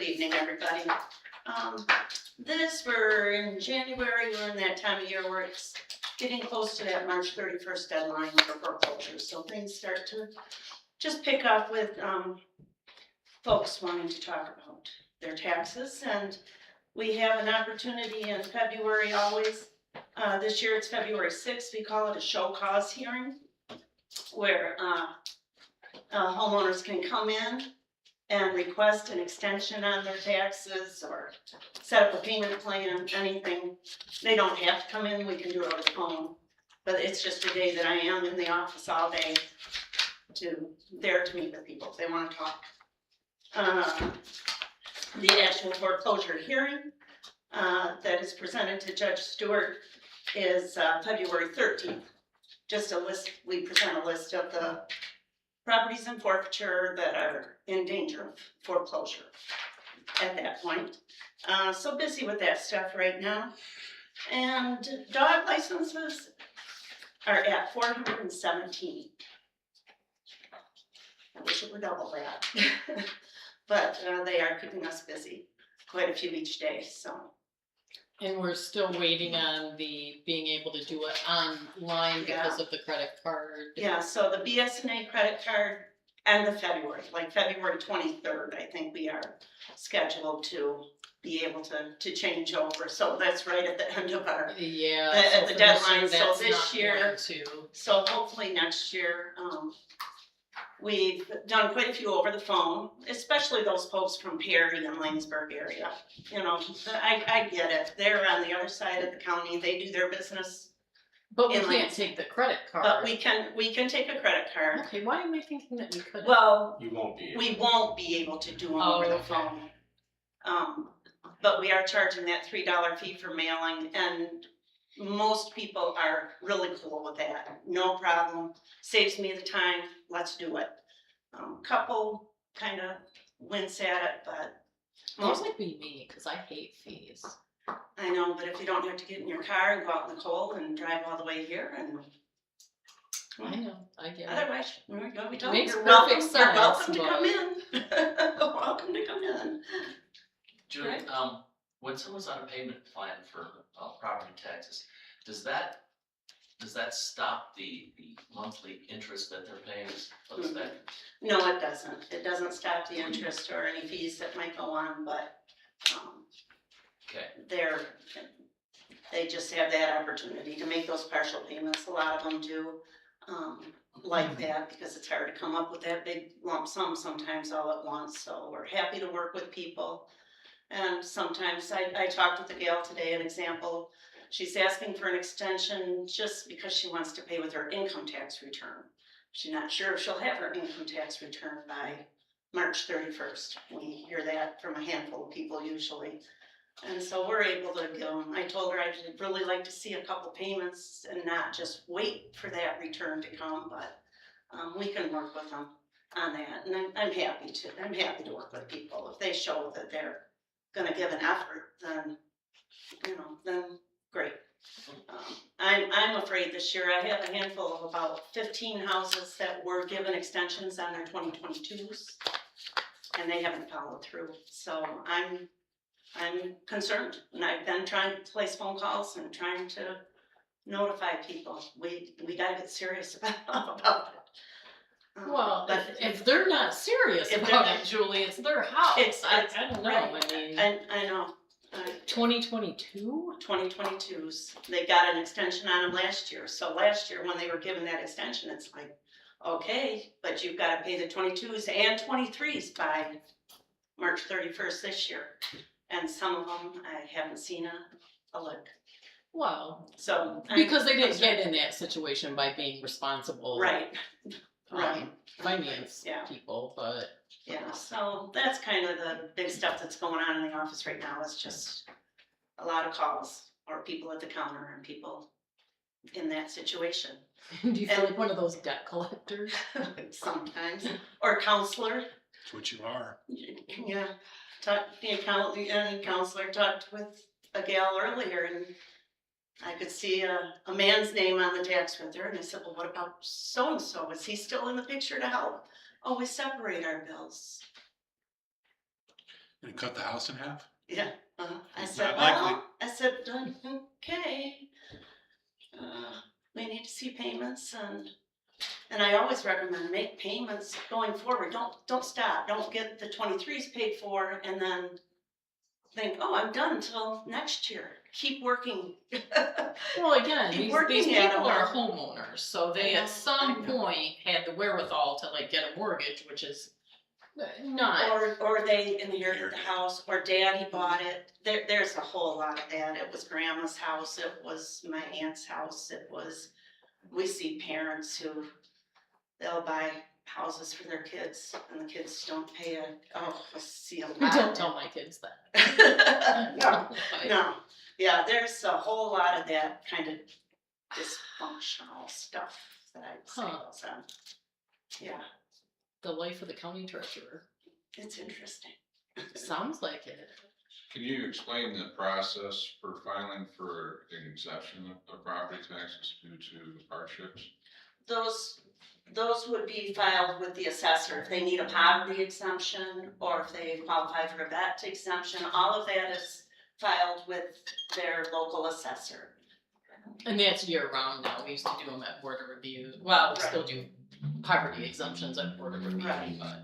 evening, everybody. We're in January, we're in that time of year where it's getting close to that March 31st deadline for foreclosures. So things start to just pick up with folks wanting to talk about their taxes. And we have an opportunity in February always. This year it's February 6th. We call it a show cause hearing, where homeowners can come in and request an extension on their taxes or set up a payment plan, anything. They don't have to come in, we can do it over the phone. But it's just a day that I am in the office all day there to meet with people if they want to talk. The actual foreclosure hearing that is presented to Judge Stewart is February 13th. Just a list, we present a list of the properties in forfeiture that are in danger of foreclosure at that point. So busy with that stuff right now. And dog licenses are at 417. I wish it were double that. But they are keeping us busy, quite a few each day, so. And we're still waiting on the being able to do it online because of the credit card. Yeah, so the BS&A credit card and the February 23rd, I think we are scheduled to be able to change over. So that's right at the end of our at the deadline. So this year, so hopefully next year, we've done quite a few over the phone, especially those folks from Perry and Lanesburg area. You know, I get it. They're on the other side of the county. They do their business. But we can't take the credit card. But we can take a credit card. Okay, why am I thinking that we couldn't? Well, you won't be. We won't be able to do them over the phone. But we are charging that $3 fee for mailing, and most people are really cool with that. No problem. Saves me the time. Let's do it. Couple kind of wince at it, but Most would be me because I hate fees. I know, but if you don't have to get in your car and go out in the cold and drive all the way here, and I know, I get it. Otherwise, we told Makes you're perfect welcome. sense, You're welcome to but- come in. Welcome to come in. Julie, Right. when someone's on a payment plan for property taxes, does that stop the monthly interest that they're paying? Does that? No, it doesn't. It doesn't stop the interest or any fees that might go on, but Okay. they just have that opportunity to make those partial payments. A lot of them do like that because it's hard to come up with that big lump sum sometimes all at once. So we're happy to work with people. And sometimes I talked with a gal today, an example. She's asking for an extension just because she wants to pay with her income tax return. She's not sure if she'll have her income tax return by March 31st. We hear that from a handful of people usually. And so we're able to give them, I told her I'd really like to see a couple payments and not just wait for that return to come, but we can work with them on that. And I'm happy to work with people. If they show that they're gonna give an effort, then, then great. I'm afraid this year I have a handful of about 15 houses that were given extensions on their 2022s, and they haven't followed through. So I'm concerned, and I've been trying to place phone calls and trying to notify people. We gotta get serious about it. Well, if they're not serious about it, Julie, it's their house. I don't know. Right. I know. 2022? 2022s. They got an extension on them last year. So last year when they were given that extension, it's like, okay, but you've got to pay the 22s and 23s by March 31st this year. And some of them I haven't seen a lick. Well, so because they didn't get in that situation by being responsible. Right. Finance people, but yeah, so that's kind of the big stuff that's going on in the office right now. Is just a lot of calls or people at the counter and people in that situation. Do you feel like one of those debt collectors? Sometimes, or counselor. That's what you are. Yeah, the counselor talked with a gal earlier, and I could see a man's name on the tax with her, and I said, well, what about so-and-so? Is he still in the picture to help? Oh, we separate our bills. And cut the house in half? Yeah, I It's said, not likely. well, I said, okay. We need to see payments and I always recommend make payments going forward. Don't stop. Don't get the 23s paid for and then think, oh, I'm done until next year. Keep working. Well, again, Keep these working at people them. are homeowners, so they I at know, some I know. point had the wherewithal to like get a mortgage, which is not. Or they inherited the house, or daddy bought it. There's a whole lot of that. It was grandma's house, it was my aunt's house, we see parents who, they'll buy houses for their kids and the kids don't pay it. Oh, I see a lot. Don't tell my kids that. No, yeah, there's a whole lot of that kind of dysfunctional stuff that I would say goes on. Yeah, The life of the county treasurer. it's interesting. Sounds like it. Can you explain the process for filing for an exemption of property taxes due to hardships? Those would be filed with the assessor if they need a poverty exemption or if they qualify for a vet exemption. All of that is filed with their local assessor. And that's year round now. We used to do them at board of review. Well, we still do poverty exemptions at board of review, Right. but.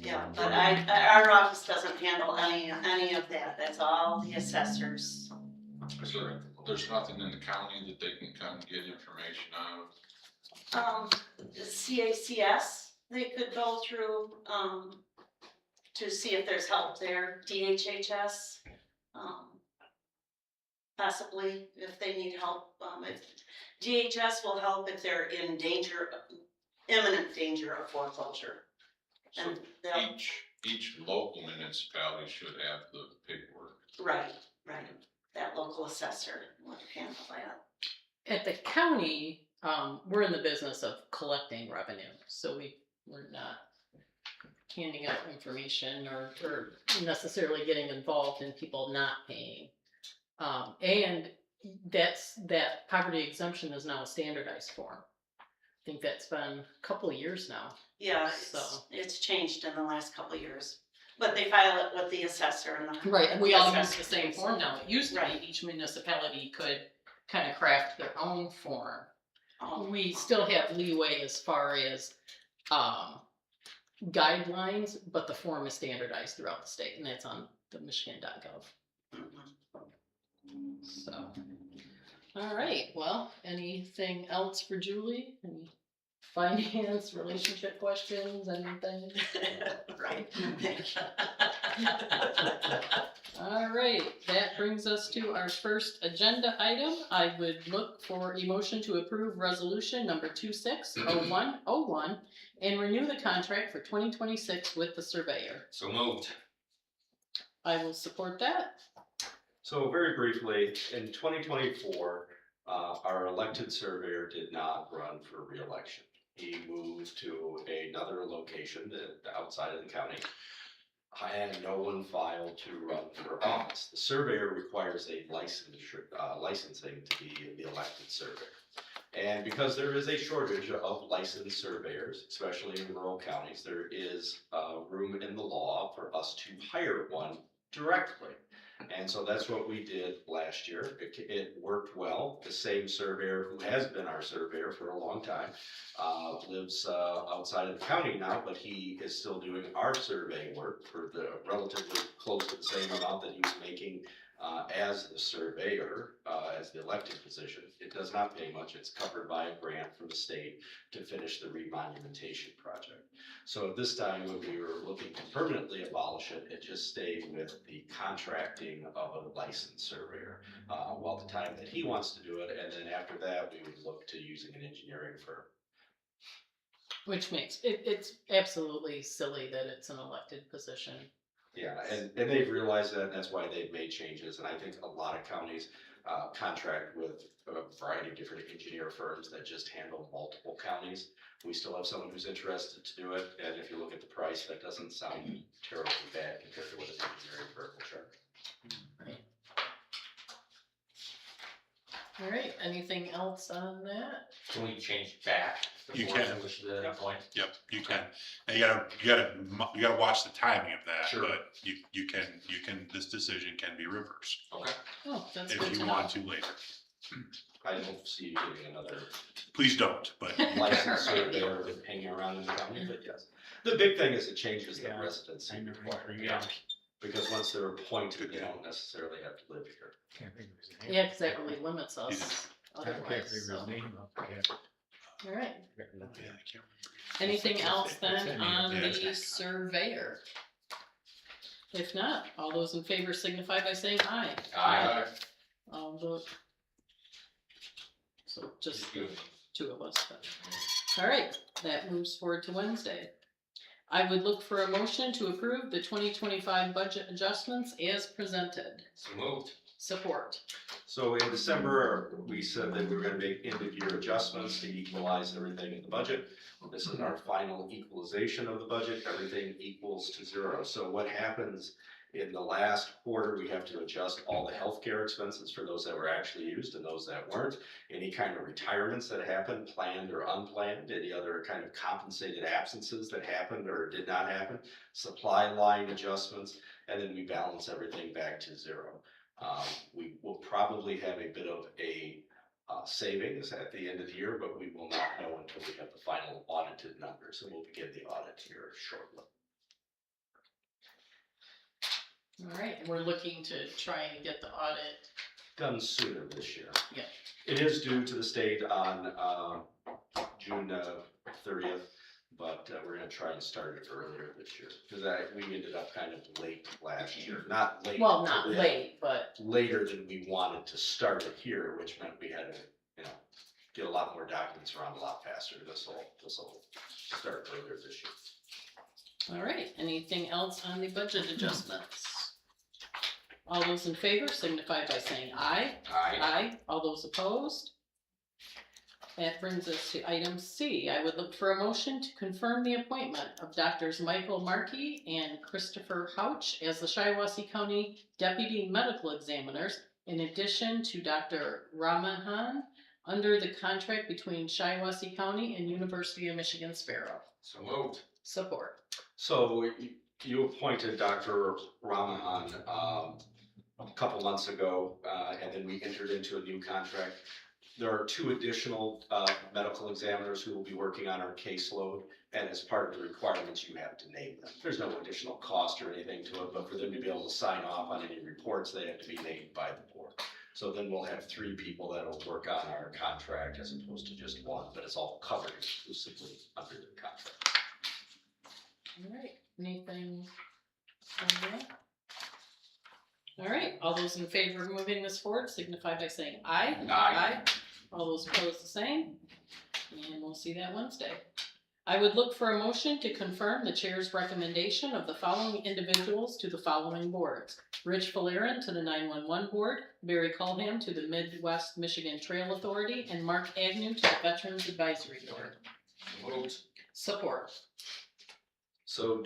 Yeah, but our office doesn't handle any of that. That's all the assessors. So there's nothing in the county that they can come get information out of? CACS, they could go through, to see if there's help there, DHHS, possibly if they need help, if DHS will help if they're in danger, imminent danger of foreclosure. So And they'll, each local municipality should have the paperwork. right, that local assessor would handle that. At the county, we're in the business of collecting revenue, so we're not handing out information or necessarily getting involved in people not paying. And that poverty exemption is now a standardized form. I think that's been a couple of years now. Yeah, it's changed in the last couple of years, but they file it with the assessor and the. Right, and we all use assessor. the same form now. It used to Right. be each municipality could kind of craft their own form. Oh, We still have leeway as far as guidelines, but the form is standardized throughout the state, and that's on the Michigan.gov. So, all right. Well, anything else for Julie? Any finance, relationship questions, anything? right. All right, that brings us to our first agenda item. I would look for a motion to approve resolution number 260101 and renew the contract for 2026 with the surveyor. So moved. I will support that. So very briefly, in 2024, our elected surveyor did not run for re-election. He moved to another location outside of the county. I had no one filed to run for office. The surveyor requires a licensing to be the elected surveyor. And because there is a shortage of licensed surveyors, especially in rural counties, there is room in the law for us to hire one directly. And so that's what we did last year. It worked well. The same surveyor who has been our surveyor for a long time lives outside of the county now, but he is still doing our survey work for the relatively close to the same amount that he was making as the surveyor, as the elected position. It does not pay much. It's covered by a grant from the state to finish the remonumentation project. So at this time, when we were looking to permanently abolish it, it just stayed with the contracting of a licensed surveyor while the time that he wants to do it. And then after that, we would look to using an engineering firm. Which makes it's absolutely silly that it's an elected position. Yeah, and they've realized that, and that's why they've made changes. And I think a lot of counties contract with a variety of different engineer firms that just handle multiple counties. We still have someone who's interested to do it, and if you look at the price, that doesn't sound terribly bad compared to what an engineering firm will charge. All right, anything else on that? Can we change back the You board can. wishes at any point. Yep, you can. And you gotta watch the timing of that, Sure. but you can, this decision can be reversed Okay. Oh, that's good if to you know. want to later. I don't see you getting another Please don't, but license surveyor hanging around in the county, but yes. The big thing is it changes the Yeah, residency I know, requirement. yeah. Because once they're appointed, they don't necessarily have to live here. Can't think of his name. Yeah, cause that really limits us I can't think of otherwise, his so, name. alright. yeah, I can't remember. Anything else That's then it. on Yeah. the surveyor? If not, all those in favor signify by saying aye. Aye. I'll vote. So just the two of us, but, alright, that moves forward to Wednesday. I would look for a motion to approve the 2025 budget adjustments as presented. So moved. Support. So in December, we said that we were gonna make end of year adjustments to equalize everything in the budget. This is our final equalization of the budget, everything equals to zero. So what happens in the last quarter, we have to adjust all the healthcare expenses for those that were actually used and those that weren't. Any kind of retirements that happened, planned or unplanned, any other kind of compensated absences that happened or did not happen, supply line adjustments, and then we balance everything back to zero. We will probably have a bit of a savings at the end of the year, but we will not know until we have the final audited numbers, and we'll begin the audit here shortly. Alright, and we're looking to try and get the audit. Done sooner this year. Yeah. It is due to the state on June 30th, but we're gonna try and start it earlier this year, because we ended up kind of late last year, not late. Well, not to- late, but Later than we wanted to start it here, which meant we had to, get a lot more documents around a lot faster. This will start earlier this year. alright, anything else on the budget adjustments? All those in favor signify by saying aye. Aye. All those opposed? That brings us to item C. I would look for a motion to confirm the appointment of Doctors Michael Markey and Christopher Houch as the Shiawassee County Deputy Medical Examiners, in addition to Dr. Ramahan, under the contract between Shiawassee County and University of Michigan Sparrow. So moved. Support. So you appointed Dr. Ramahan a couple months ago, and then we entered into a new contract. There are 2 additional medical examiners who will be working on our caseload, and as part of the requirements, you have to name them. There's no additional cost or anything to it, but for them to be able to sign off on any reports, they have to be named by the board. So then we'll have 3 people that will work on our contract as opposed to just 1, but it's all covered exclusively under the contract. Alright, anything on that? Alright, all those in favor of moving this forward signify by saying aye. Aye. All those opposed the same, and we'll see that Wednesday. I would look for a motion to confirm the chair's recommendation of the following individuals to the following boards. Rich Falerin to the 911 Board, Barry Culham to the Midwest Michigan Trail Authority, and Mark Agnew to the Veterans Advisory Board. So moved. Support. So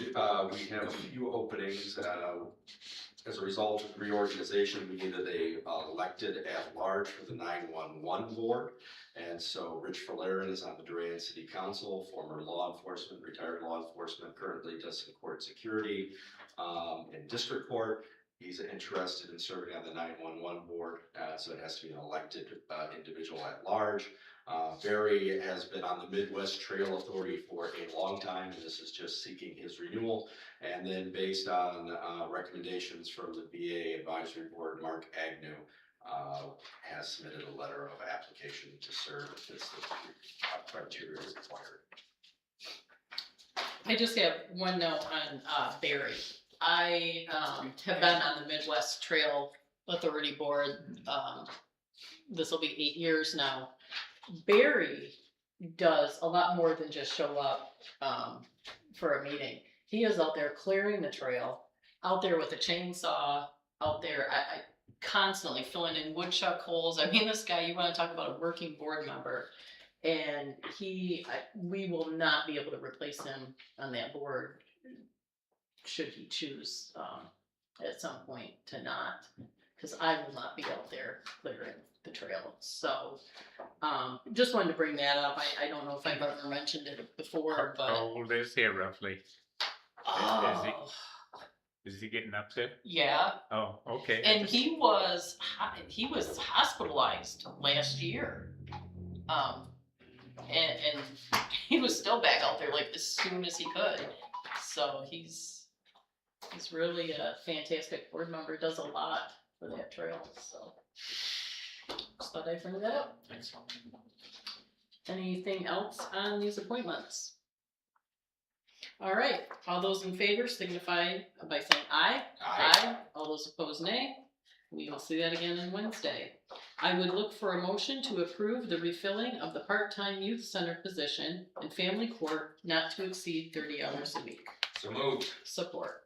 we have a few openings. As a result of reorganization, we needed a elected at large for the 911 board. And so Rich Falerin is on the Durant City Council, former law enforcement, retired law enforcement, currently does some court security in district court. He's interested in serving on the 911 board, so it has to be an elected individual at large. Barry has been on the Midwest Trail Authority for a long time, and this is just seeking his renewal. And then based on recommendations from the VA Advisory Board, Mark Agnew has submitted a letter of application to serve if it's the criteria required. I just have one note on Barry. I have been on the Midwest Trail Authority Board. This will be 8 years now. Barry does a lot more than just show up for a meeting. He is out there clearing the trail, out there with a chainsaw, out there I constantly filling in woodchuck holes. I mean, this guy, you want to talk about a working board member. And we will not be able to replace him on that board should he choose at some point to not, because I will not be out there clearing the trail. So, just wanted to bring that up. I don't know if I've ever mentioned it before, but. How old is he roughly? Oh, Is he getting up to? yeah. Oh, okay. And he was hospitalized last year. And he was still back out there like as soon as he could. So he's really a fantastic board member, does a lot for that trail, so. Just thought I'd bring that up. Thanks. Anything else on these appointments? All right, all those in favor signify by saying aye. Aye. All those opposed, nay. We will see that again on Wednesday. I would look for a motion to approve the refilling of the part-time youth center position in family court not to exceed 30 hours a week. So moved. Support.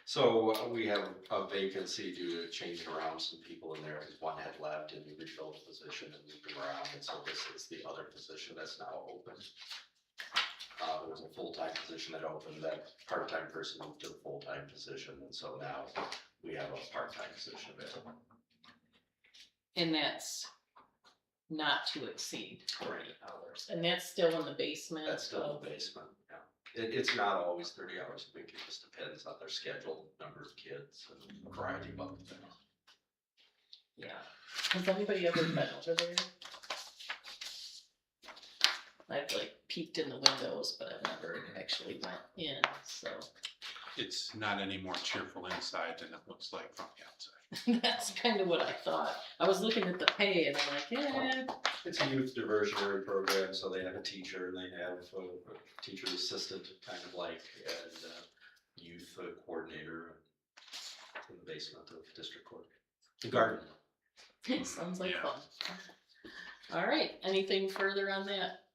So we have a vacancy due to changing around some people in there, because one had left and we refilled the position and moved them around, and so this is the other position that's now open. There was a full-time position that opened, that part-time person moved to a full-time position, and so now we have a part-time position available. And that's not to exceed 30 hours. And that's still in the basement. That's still in the basement, yeah. It's not always 30 hours a week, it just depends on their schedule, number of kids, and a variety of other things. Yeah. Has anybody ever been over there? I've like peeked in the windows, but I've never actually went in, so. It's not any more cheerful inside than it looks like from the outside. That's kind of what I thought. I was looking at the pay and I'm like, yeah. It's a youth diversionary program, so they have a teacher and they have a teacher assistant, kind of like, and youth coordinator in the basement of district court. The garden. Sounds like Yeah. fun. All right, anything further on that?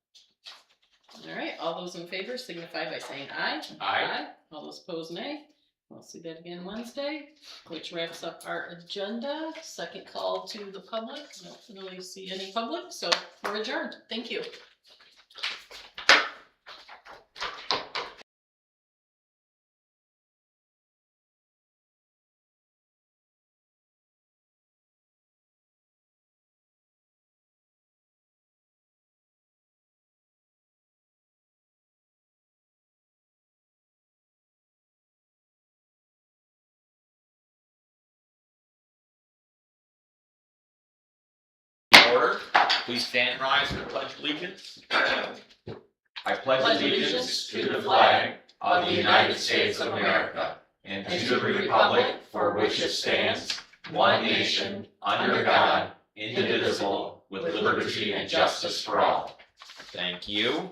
All right, all those in favor signify by saying aye. Aye. All those opposed, nay. We'll see that again Wednesday, which wraps up our agenda. Second call to the public. I don't really see any public, so we're adjourned. Thank you. Order, please stand and rise for the pledge of allegiance. I pledge allegiance to the flag of the United States of America and to the republic for which it stands, one nation, under God, indivisible, with liberty and justice for all. Thank you.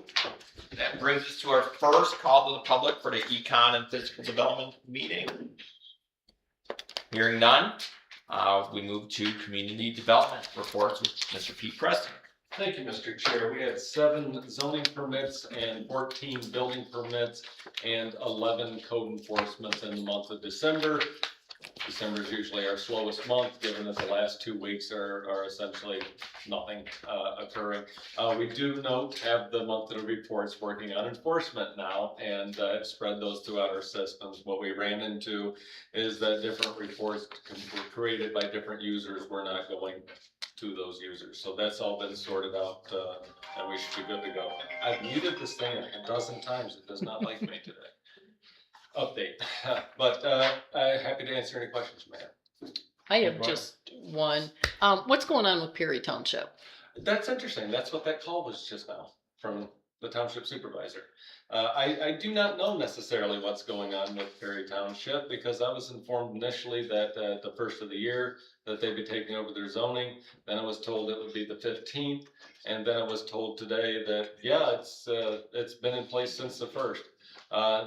That brings us to our first call to the public for the Econ and Physical Development meeting. Hearing none. We move to community development reports with Mr. Pete Preston. Thank you, Mr. Chair. We had 7 zoning permits and 14 building permits and 11 code enforcements in the month of December. December is usually our slowest month, given that the last 2 weeks are essentially nothing occurring. We do have the monthly reports working on enforcement now, and I've spread those throughout our systems. What we ran into is that different reports were created by different users. We're not going to those users. So that's all been sorted out, and we should be good to go. I've muted this thing a dozen times. It does not like me today. Update, but I'm happy to answer any questions you may have. I have just one. What's going on with Perry Township? That's interesting. That's what that call was just now from the township supervisor. I do not know necessarily what's going on with Perry Township, because I was informed initially that the first of the year that they'd be taking over their zoning. Then I was told it would be the 15th, and then I was told today that yeah, it's been in place since the 1st.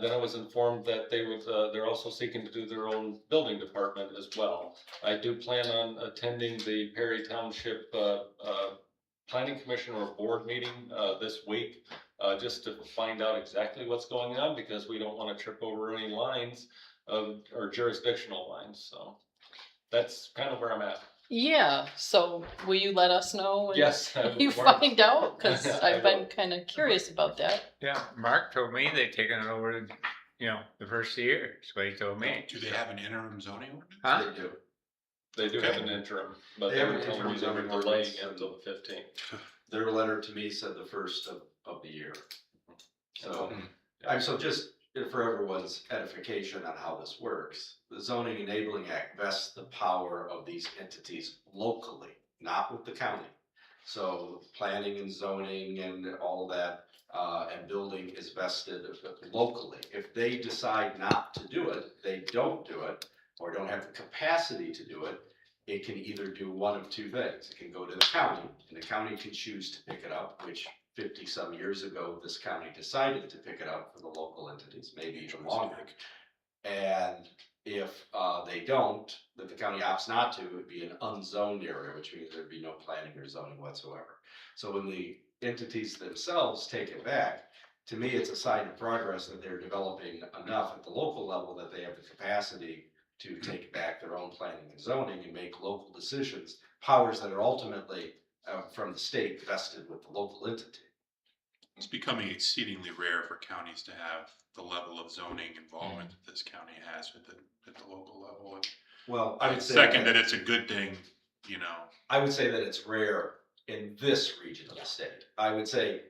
Then I was informed that they're also seeking to do their own building department as well. I do plan on attending the Perry Township Planning Commission or board meeting this week, just to find out exactly what's going on, because we don't want to trip over any lines or jurisdictional lines. So that's kind of where I'm at. Yeah, so will you let us know when Yes. you find out? Because I I've been will. kind of curious about that. Yeah, Mark told me they'd taken it over, the first year. That's what he told me. Do they have an interim zoning ordinance? Huh? They do. They do have an interim, but They they have were an telling me interim they were zoning delaying ordinance it until the 15th. Their letter to me said the first of the year. So, so just for everyone's edification on how this works, the Zoning Enabling Act vests the power of these entities locally, not with the county. So planning and zoning and all that, and building is vested locally. If they decide not to do it, they don't do it, or don't have the capacity to do it, it can either do one of two things. It can go to the county, and the county can choose to pick it up, which 50-some years ago, this county decided to pick it up for the local entities, maybe even longer. And if they don't, that the county opts not to, it would be an unzoned area, which means there'd be no planning or zoning whatsoever. So when the entities themselves take it back, to me, it's a sign of progress that they're developing enough at the local level that they have the capacity to take back their own planning and zoning and make local decisions, powers that are ultimately from the state vested with the local entity. It's becoming exceedingly rare for counties to have the level of zoning involvement that this county has at the local level. Well, I would say Second, that it's a good thing, you know. I would say that it's rare in this region of the state. I would say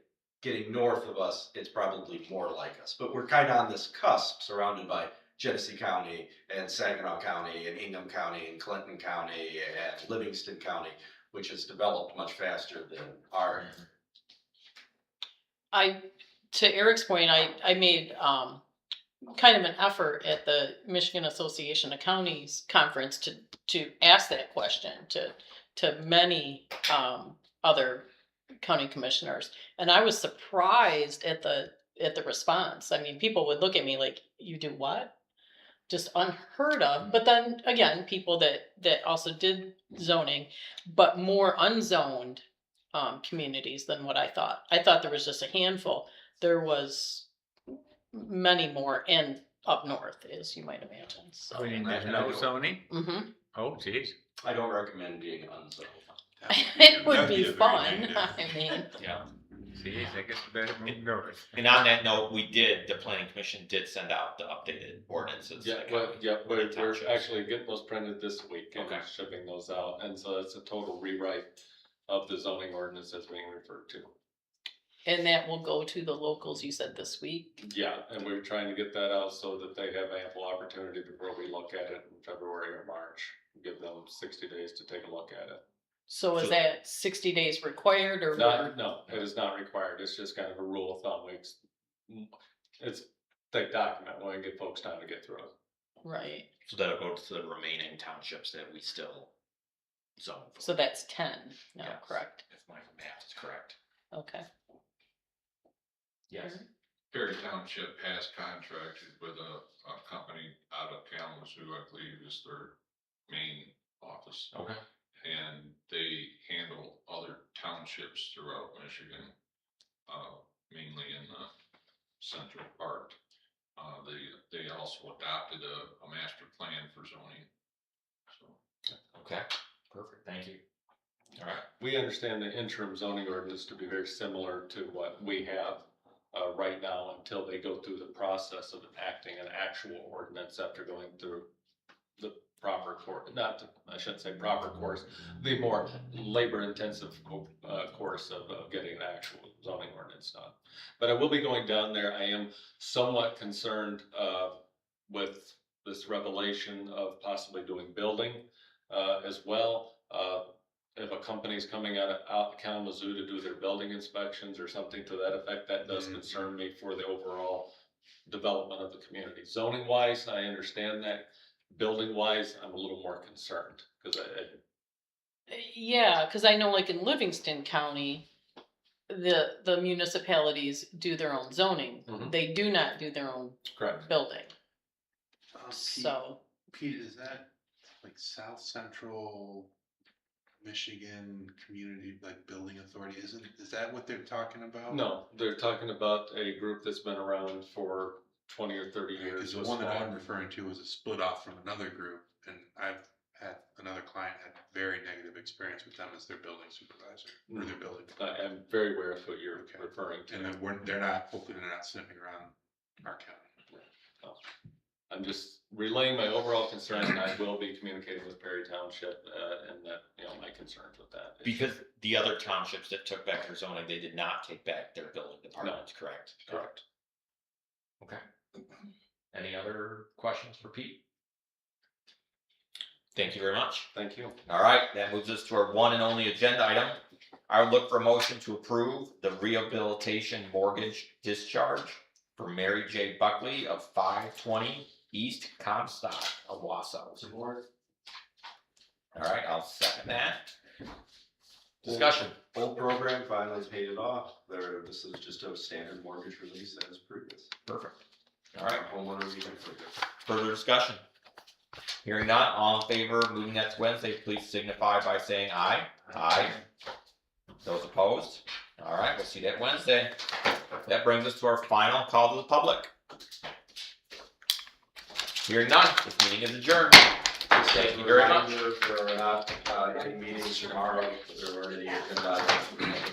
getting north of us, it's probably more like us, but we're kind of on this cusp surrounded by Genesee County and Saginaw County and Ingham County and Clinton County and Livingston County, which has developed much faster than our. To Eric's point, I made kind of an effort at the Michigan Association of Counties conference to ask that question to many other county commissioners, and I was surprised at the response. I mean, people would look at me like, "You do what?" Just unheard of. But then again, people that also did zoning, but more unzoned communities than what I thought. I thought there was just a handful. There was many more, and up north, as you might imagine. So. We need I to know don't- zoning? Mm-hmm. Oh, geez. I don't recommend being unzoned. It would That'd be a very fun. negative. I mean, Yeah. See, I guess we better move north. And on that note, the planning commission did send out the updated ordinances. Yeah, like, we're townships. actually getting those printed this week and Okay. shipping those out, and so it's a total rewrite of the zoning ordinance as being referred to. and that will go to the locals. You said this week. Yeah, and we're trying to get that out so that they have ample opportunity before we look at it in February or March. Give them 60 days to take a look at it. So is So- that 60 days required or more? No, it is not required. It's just kind of a rule of thumb. It's a thick document. We want to give folks time to get through it. Right. So that'll go to the remaining townships that we still zone for. So that's 10 now, Yes. correct? If my math is correct. Okay. Yes. Perry Township has contracted with a company out of Kalamazoo, I believe is their main office. Okay. And they handle other townships throughout Michigan, mainly in the central part. They also adopted a master plan for zoning. So. Okay, perfect, thank you. All right. We understand the interim zoning ordinance to be very similar to what we have right now until they go through the process of enacting an actual ordinance after going through the proper course, I shouldn't say proper course, the more labor intensive course of getting an actual zoning ordinance done. But I will be going down there. I am somewhat concerned with this revelation of possibly doing building as well. If a company's coming out of Kalamazoo to do their building inspections or something to that effect, that does concern me for the overall development of the community. Zoning wise, I understand that. Building wise, I'm a little more concerned because Yeah, because I know like in Livingston County, the municipalities do their own zoning. Mhm. They do not do their own correct. building. Pete, So Pete, is that like South Central Michigan Community like Building Authority? Is that what they're talking about? No, they're talking about a group that's been around for 20 or 30 years. Because the was one that I'm formed. referring to was a split off from another group, and I've had another client had very negative experience with them as their building supervisor or their building. I'm very aware of what you're Okay. referring to. And then they're not, hopefully they're not sniffing around our county. I'm just relaying my overall concern, and I will be communicating with Perry Township, and that, my concerns with that. Because the other townships that took back their zoning, they did not take back their building departments, correct? Correct. Okay. Any other questions for Pete? Thank you very much. Thank you. All right, that moves us to our one and only agenda item. I would look for a motion to approve the rehabilitation mortgage discharge for Mary J. Buckley of 520 East Comstock, Owasso. Support. All right, I'll second that. Discussion. Old program finally paid it off. This is just a standard mortgage release as previous. Perfect. All right, Homeowners even further. further discussion. Hearing none, all in favor of moving that to Wednesday, please signify by saying aye. Aye. Those opposed? All right, we'll see that Wednesday. That brings us to our final call to the public. Hearing none, this meeting is adjourned. Thank you very much. There are not any meetings tomorrow. There were any agenda items